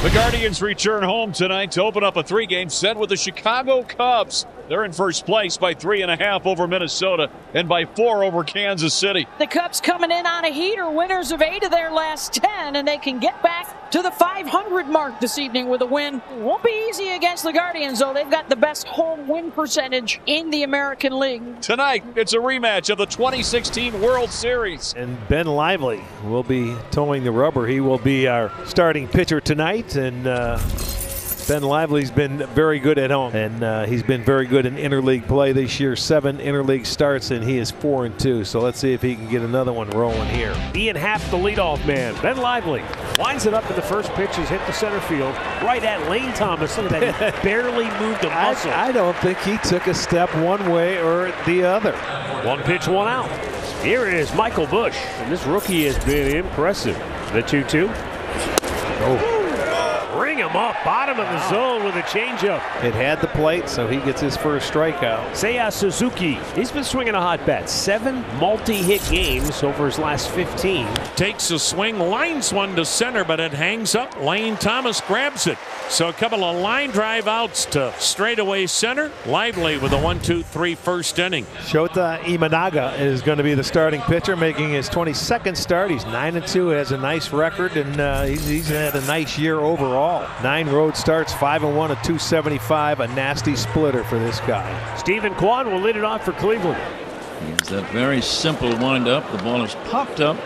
The Guardians return home tonight to open up a 3-game set with the Chicago Cubs. They're in first place by 3.5 over Minnesota and by 4 over Kansas City. The Cubs coming in on a heater, winners of 8 of their last 10, and they can get back to the 500 mark this evening with a win. Won't be easy against the Guardians, though. They've got the best home win percentage in the American League. Tonight, it's a rematch of the 2016 World Series. And Ben Lively will be towing the rubber. He will be our starting pitcher tonight. And Ben Lively's been very good at home, and he's been very good in interleague play this year. 7 interleague starts, and he is 4-2. So let's see if he can get another one rolling here. Ian Happ, the leadoff man. Ben Lively winds it up in the first pitch. He's hit the center field right at Lane Thomas. Look at that. He barely moved a muscle. I don't think he took a step one way or the other. 1 pitch, 1 out. Here is Michael Busch, and this rookie has been impressive. The 2-2. Oh. Bring him up, bottom of the zone with a changeup. It had the plate, so he gets his first strikeout. Seiya Suzuki, he's been swinging a hot bat. 7 multi-hit games over his last 15. Takes a swing, lines one to center, but it hangs up. Lane Thomas grabs it. So a couple of line drive outs to straightaway center. Lively with a 1-2-3 first inning. Shota Imanaga is going to be the starting pitcher, making his 22nd start. He's 9-2, has a nice record, and he's had a nice year overall. 9 road starts, 5-1, a .275, a nasty splitter for this guy. Stephen Kwan will lead it off for Cleveland. Here's that very simple windup. The ball is popped up.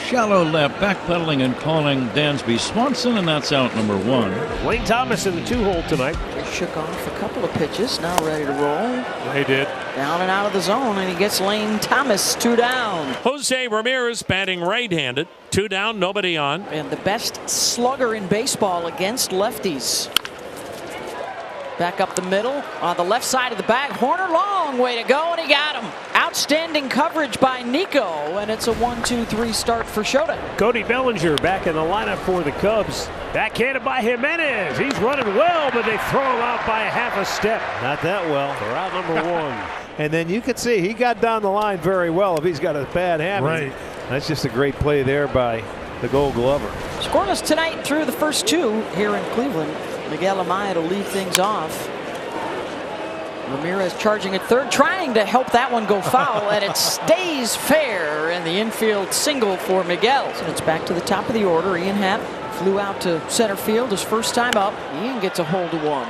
Shallow left, backpedaling and calling Dansby Swanson, and that's out number 1. Lane Thomas in the 2-hole tonight. He shook off a couple of pitches, now ready to roll. He did. Down and out of the zone, and he gets Lane Thomas 2 down. Jose Ramirez batting right-handed. 2 down, nobody on. And the best slugger in baseball against lefties. Back up the middle on the left side of the bag. Horner, long way to go, and he got him. Outstanding coverage by Nico, and it's a 1-2-3 start for Shota. Cody Bellinger back in the lineup for the Cubs. Backhanded by Jimenez. He's running well, but they throw him out by a half a step. Not that well. They're out number 1. And then you can see he got down the line very well if he's got a bad habit. Right. That's just a great play there by the Gold Glover. Scoreless tonight through the first 2 here in Cleveland. Miguel Amaya to lead things off. Ramirez charging at third, trying to help that one go foul, and it stays fair, and the infield single for Miguel. So it's back to the top of the order. Ian Happ flew out to center field his first time up. Ian gets a hold of one.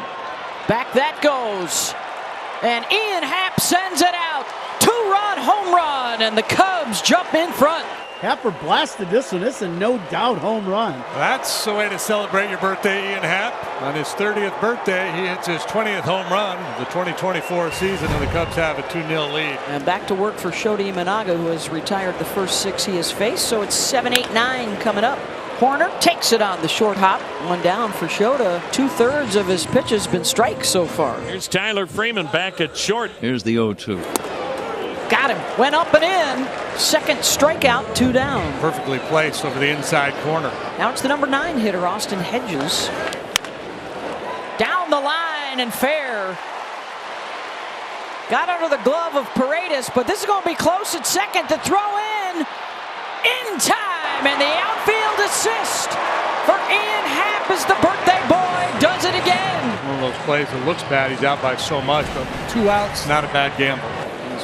Back that goes, and Ian Happ sends it out. 2-run home run, and the Cubs jump in front. Happer blasted this one. It's a no doubt home run. That's the way to celebrate your birthday, Ian Happ. On his 30th birthday, he hits his 20th home run of the 2024 season, and the Cubs have a 2-0 lead. And back to work for Shota Imanaga, who has retired the first 6 he has faced. So it's 7, 8, 9 coming up. Horner takes it on the short hop. 1 down for Shota. 2/3 of his pitches been strikes so far. Here's Tyler Freeman back at short. Here's the 0-2. Got him. Went up and in. Second strikeout, 2 down. Perfectly placed over the inside corner. Now it's the number 9 hitter, Austin Hedges. Down the line and fair. Got under the glove of Paredes, but this is going to be close at second. The throw in time, and the outfield assist for Ian Happ as the birthday boy does it again. One of those plays that looks bad. He's out by so much, but 2 outs, not a bad gamble.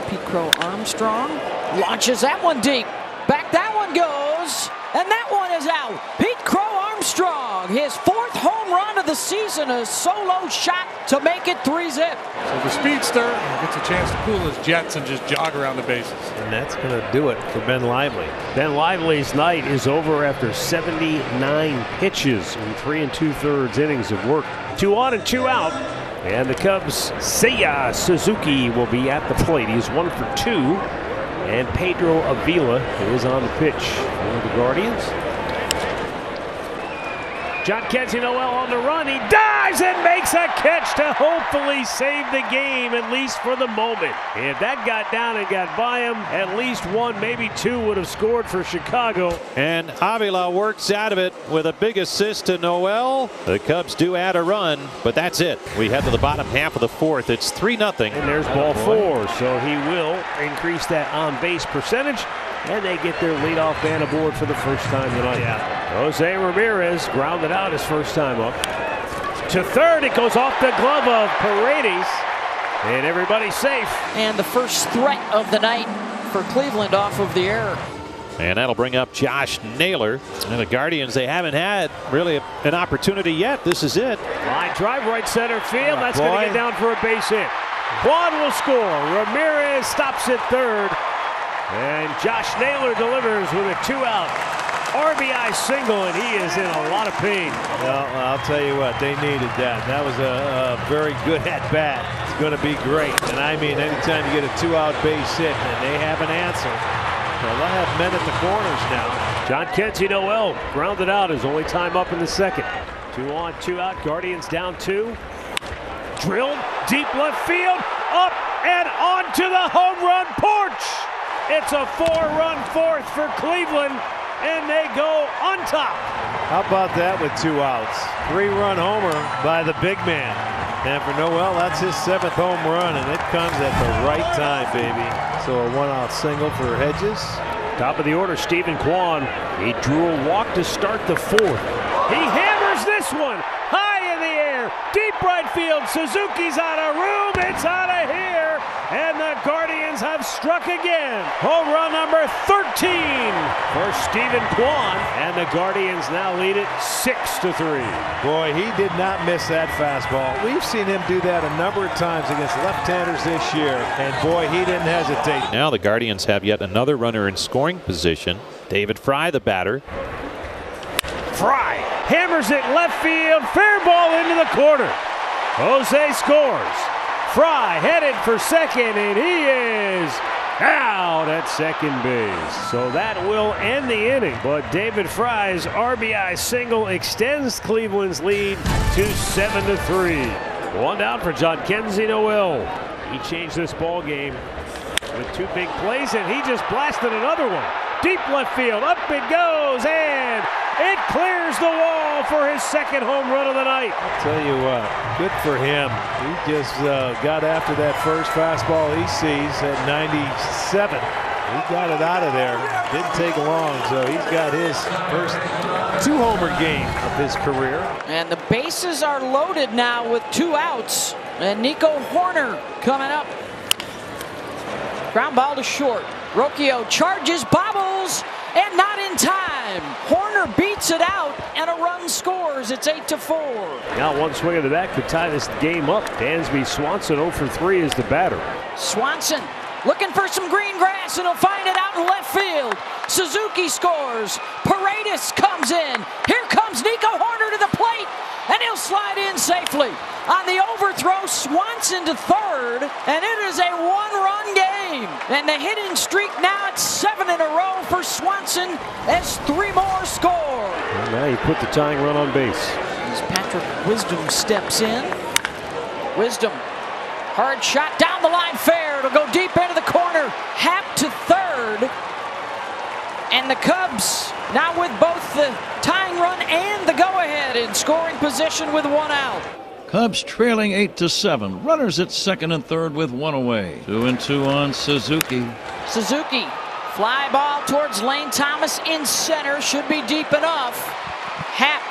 Pete Crow Armstrong launches that one deep. Back that one goes, and that one is out. Pete Crow Armstrong, his 4th home run of the season, a solo shot to make it 3-zip. So the speedster gets a chance to cool his jets and just jog around the bases. And that's going to do it for Ben Lively. Ben Lively's night is over after 79 pitches in 3 2/3 innings of work. 2 on and 2 out. And the Cubs, Seiya Suzuki will be at the plate. He's 1 for 2. And Pedro Avila is on the pitch for the Guardians. John Kenzie Noel on the run. He dives and makes a catch to hopefully save the game, at least for the moment. If that got down and got by him, at least 1, maybe 2 would have scored for Chicago. And Avila works out of it with a big assist to Noel. The Cubs do add a run, but that's it. We head to the bottom half of the 4th. It's 3-0. And there's ball 4, so he will increase that on-base percentage. and they get their leadoff man aboard for the first time tonight. Jose Ramirez grounded out his first time up. To third, it goes off the glove of Paredes, and everybody's safe. And the first threat of the night for Cleveland off of the error. And that'll bring up Josh Naylor. And the Guardians, they haven't had really an opportunity yet. This is it. Line drive right center field. That's going to get down for a base hit. Kwan will score. Ramirez stops at third. And Josh Naylor delivers with a 2-out RBI single, and he is in a lot of pain. Well, I'll tell you what, they needed that. That was a very good at-bat. It's going to be great. And I mean, anytime you get a 2-out base hit and they have an answer, well, they'll have men at the corners now. John Kenzie Noel grounded out his only time up in the second. 2 on, 2 out. Guardians down 2. Drilled deep left field, up and onto the home run porch. It's a 4-run fourth for Cleveland, and they go on top. How about that with 2 outs? 3-run homer by the big man. And for Noel, that's his 7th home run, and it comes at the right time, baby. So a 1-out single for Hedges. Top of the order, Stephen Kwan. He drew a walk to start the 4th. He hammers this one high in the air, deep right field. Suzuki's out of room. It's out of here, and the Guardians have struck again. Home run number 13 for Stephen Kwan, and the Guardians now lead it 6-3. Boy, he did not miss that fastball. We've seen him do that a number of times against left-handers this year, and boy, he didn't hesitate. Now the Guardians have yet another runner in scoring position. David Fry, the batter. Fry hammers it left field, fair ball into the corner. Jose scores. Fry headed for second, and he is out at second base. So that will end the inning, but David Fry's RBI single extends Cleveland's lead to 7-3. 1 down for John Kenzie Noel. He changed this ball game with 2 big plays, and he just blasted another one. Deep left field, up it goes, and it clears the wall for his 2nd home run of the night. I'll tell you what, good for him. He just got after that first fastball he sees at 97. He got it out of there. Didn't take long, so he's got his first 2-homer game of his career. And the bases are loaded now with 2 outs. And Nico Hoerner coming up. Ground ball to short. Rocchio charges, bobbles, and not in time. Hoerner beats it out, and a run scores. It's 8-4. Now 1 swing of the bat could tie this game up. Dansby Swanson 0 for 3 is the batter. Swanson looking for some green grass, and he'll find it out in left field. Suzuki scores. Paredes comes in. Here comes Nico Hoerner to the plate, and he'll slide in safely. On the overthrow, Swanson to third, and it is a 1-run game. And the hitting streak now at 7 in a row for Swanson as 3 more score. And now he put the tying run on base. As Patrick Wisdom steps in. Wisdom, hard shot down the line, fair. It'll go deep into the corner. Happ to third. And the Cubs now with both the tying run and the go-ahead in scoring position with 1 out. Cubs trailing 8-7. Runners at 2nd and 3rd with 1 away. 2-2 on Suzuki. Suzuki, fly ball towards Lane Thomas in center. Should be deep enough. Happ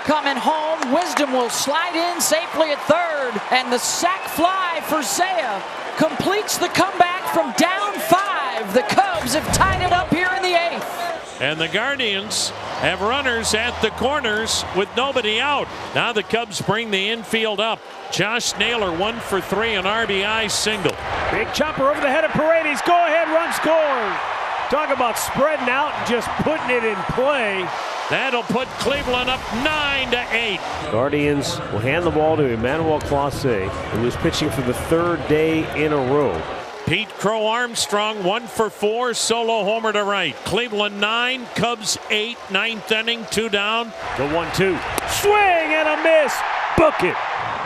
coming home. Wisdom will slide in safely at third. And the sac fly for Seiya completes the comeback from down 5. The Cubs have tied it up here in the 8th. And the Guardians have runners at the corners with nobody out. Now the Cubs bring the infield up. Josh Naylor 1 for 3, an RBI single. Big chopper over the head of Paredes. Go ahead, run score. Talk about spreading out and just putting it in play. That'll put Cleveland up 9-8. Guardians will hand the ball to Emmanuel Clase, who is pitching for the 3rd day in a row. Pete Crow Armstrong 1 for 4, solo homer to right. Cleveland 9, Cubs 8, 9th inning, 2 down. The 1-2. Swing and a miss. Book it.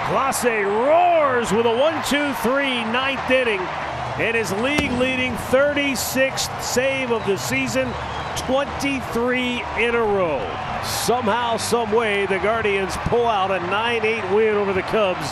Clase roars with a 1-2-3 9th inning. And his league-leading 36th save of the season, 23 in a row. Somehow, some way, the Guardians pull out a 9-8 win over the Cubs